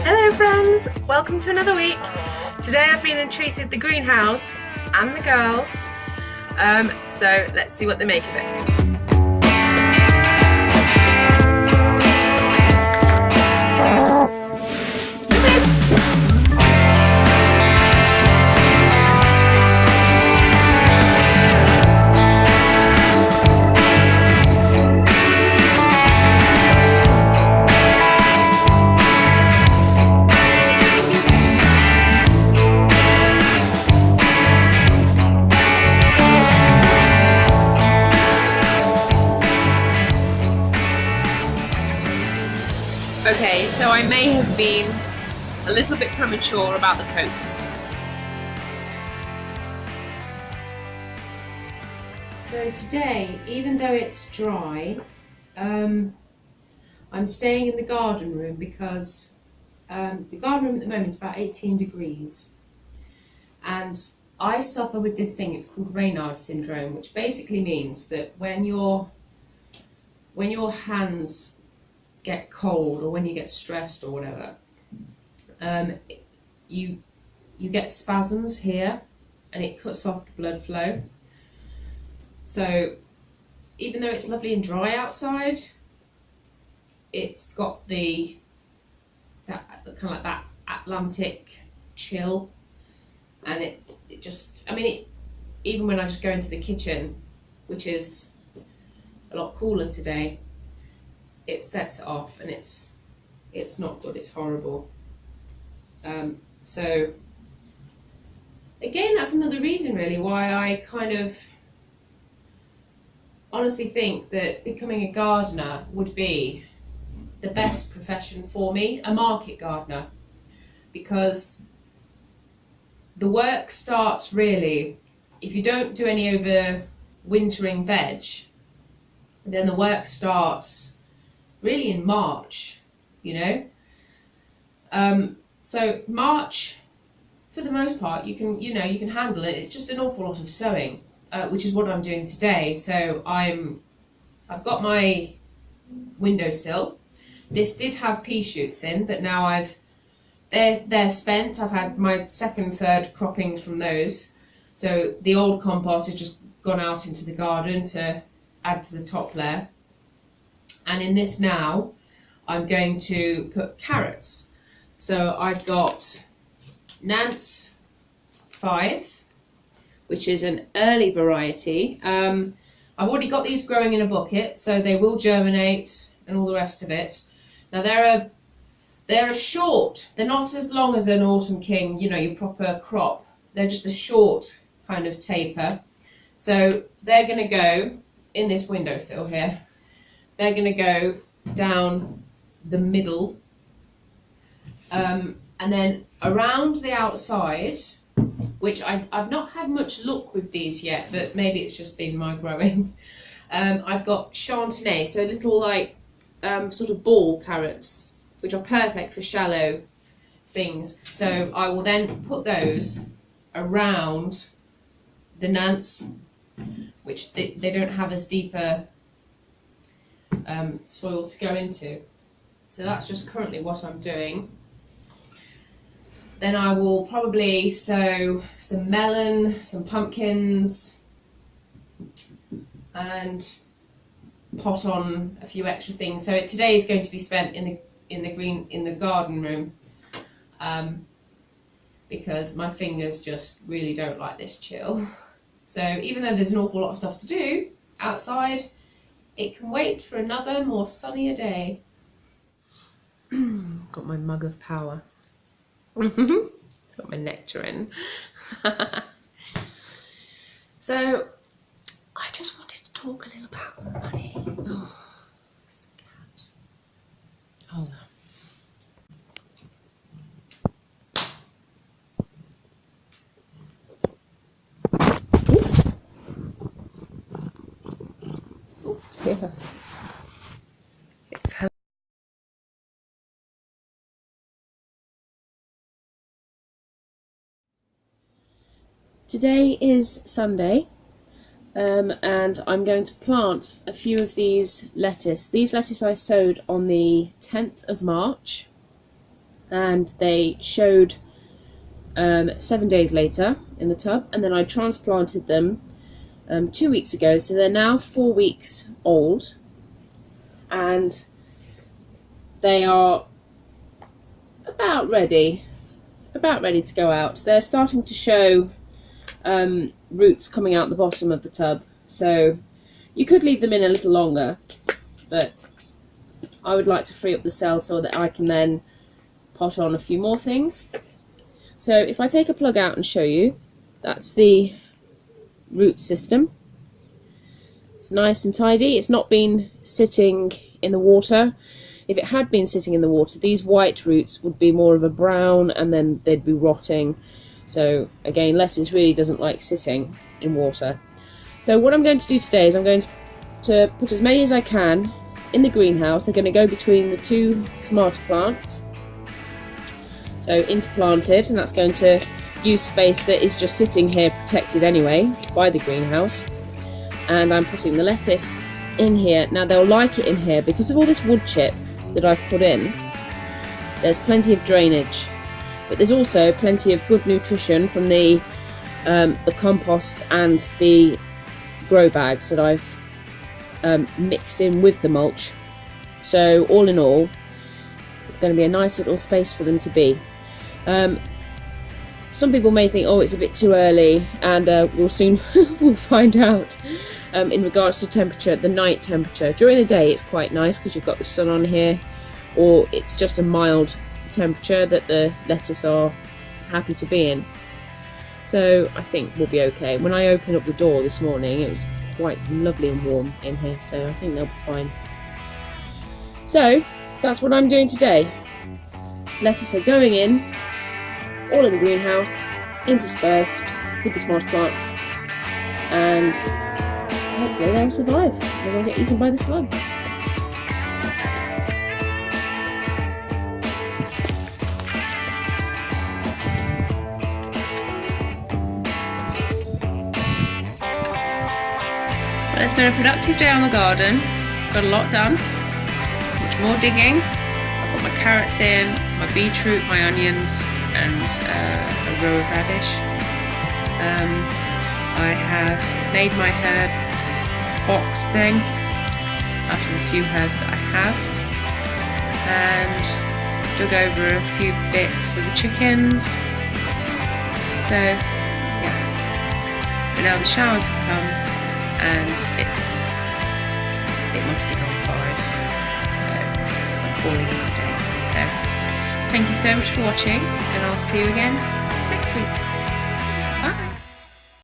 Hello friends, welcome to another week. Today I've been and treated the greenhouse and the girls, so let's see what they make of it. Okay, so I may have been a little bit premature about the coats. So today, even though it's dry, I'm staying in the garden room because the garden room at the moment is about 18 degrees. And I suffer with this thing, it's called Raynaud syndrome, which basically means that when your hands get cold or when you get stressed or whatever, you get spasms here and it cuts off the blood flow. So even though it's lovely and dry outside, it's got that kind of like that Atlantic chill, and it just, I mean, even when I just go into the kitchen, which is a lot cooler today, it sets it off, and it's not good, it's horrible. So again, that's another reason really why I kind of honestly think that becoming a gardener would be the best profession for me, a market gardener, because the work starts really, if you don't do any overwintering veg, then the work starts really in March, you know. So March, for the most part, you can handle it. It's just an awful lot of sowing, which is what I'm doing today. So I've got my windowsill. This did have pea shoots in, but now they're spent. I've had my third cropping from those. So the old compost has just gone out into the garden to add to the top layer. And in this now, I'm going to put carrots. So I've got Nance 5, which is an early variety. I've already got these growing in a bucket, so they will germinate and all the rest of it. Now they're a short, they're not as long as an Autumn King, you know, your proper crop. They're just a short kind of taper. So they're going to go in this windowsill here. They're going to go down the middle, and then around the outside, which I've not had much luck with these yet, but maybe it's just been my growing. I've got chantenay, so little like sort of ball carrots, which are perfect for shallow things. So I will then put those around the Nance, which they don't have as deeper soil to go into. So that's just currently what I'm doing. Then I will probably sow some melon, some pumpkins, and pot on a few extra things. So today is going to be spent in the garden room, because my fingers just really don't like this chill. So even though there's an awful lot of stuff to do outside, it can wait for another more sunnier day. Got my mug of power. It's got my nectarine. So I just wanted to talk a little about money. Oh, it's the cat. Hold on. Oh dear. It fell. Today is Sunday, and I'm going to plant a few of these lettuce. These lettuce I sowed on the 10th of March, and they showed 7 days later in the tub, and then I transplanted them 2 weeks ago, so they're now 4 weeks old, and they are about ready to go out. They're starting to show roots coming out the bottom of the tub, so you could leave them in a little longer, but I would like to free up the cell so that I can then pot on a few more things. So if I take a plug out and show you, that's the root system. It's nice and tidy. It's not been sitting in the water. If it had been sitting in the water, these white roots would be more of a brown, and then they'd be rotting. So again, lettuce really doesn't like sitting in water. So what I'm going to do today is I'm going to put as many as I can in the greenhouse. They're going to go between the 2 tomato plants, so interplanted, and that's going to use space that is just sitting here protected anyway by the greenhouse. And I'm putting the lettuce in here. Now they'll like it in here because of all this wood chip that I've put in. There's plenty of drainage, but there's also plenty of good nutrition from the compost and the grow bags that I've mixed in with the mulch. So all in all, it's going to be a nice little space for them to be. Some people may think, oh, it's a bit too early, and we'll find out. In regards to temperature, the night temperature. During the day it's quite nice because you've got the sun on here, or it's just a mild temperature that the lettuce are happy to be in. So I think we'll be okay. When I opened up the door this morning, it was quite lovely and warm in here, so I think they'll be fine. So that's what I'm doing today. Lettuce are going in, all in the greenhouse, interspersed with the tomato plants, and hopefully they'll survive. They won't get eaten by the slugs. Well, it's been a productive day on the garden. Got a lot done. Much more digging. I've got my carrots in, my beetroot, my onions, and a row of radish. I have made my herb box thing out of a few herbs that I have, and dug over a few bits for the chickens. So yeah, but now the showers have come and it must be gone 5, so I'm calling it a day. So thank you so much for watching, and I'll see you again next week.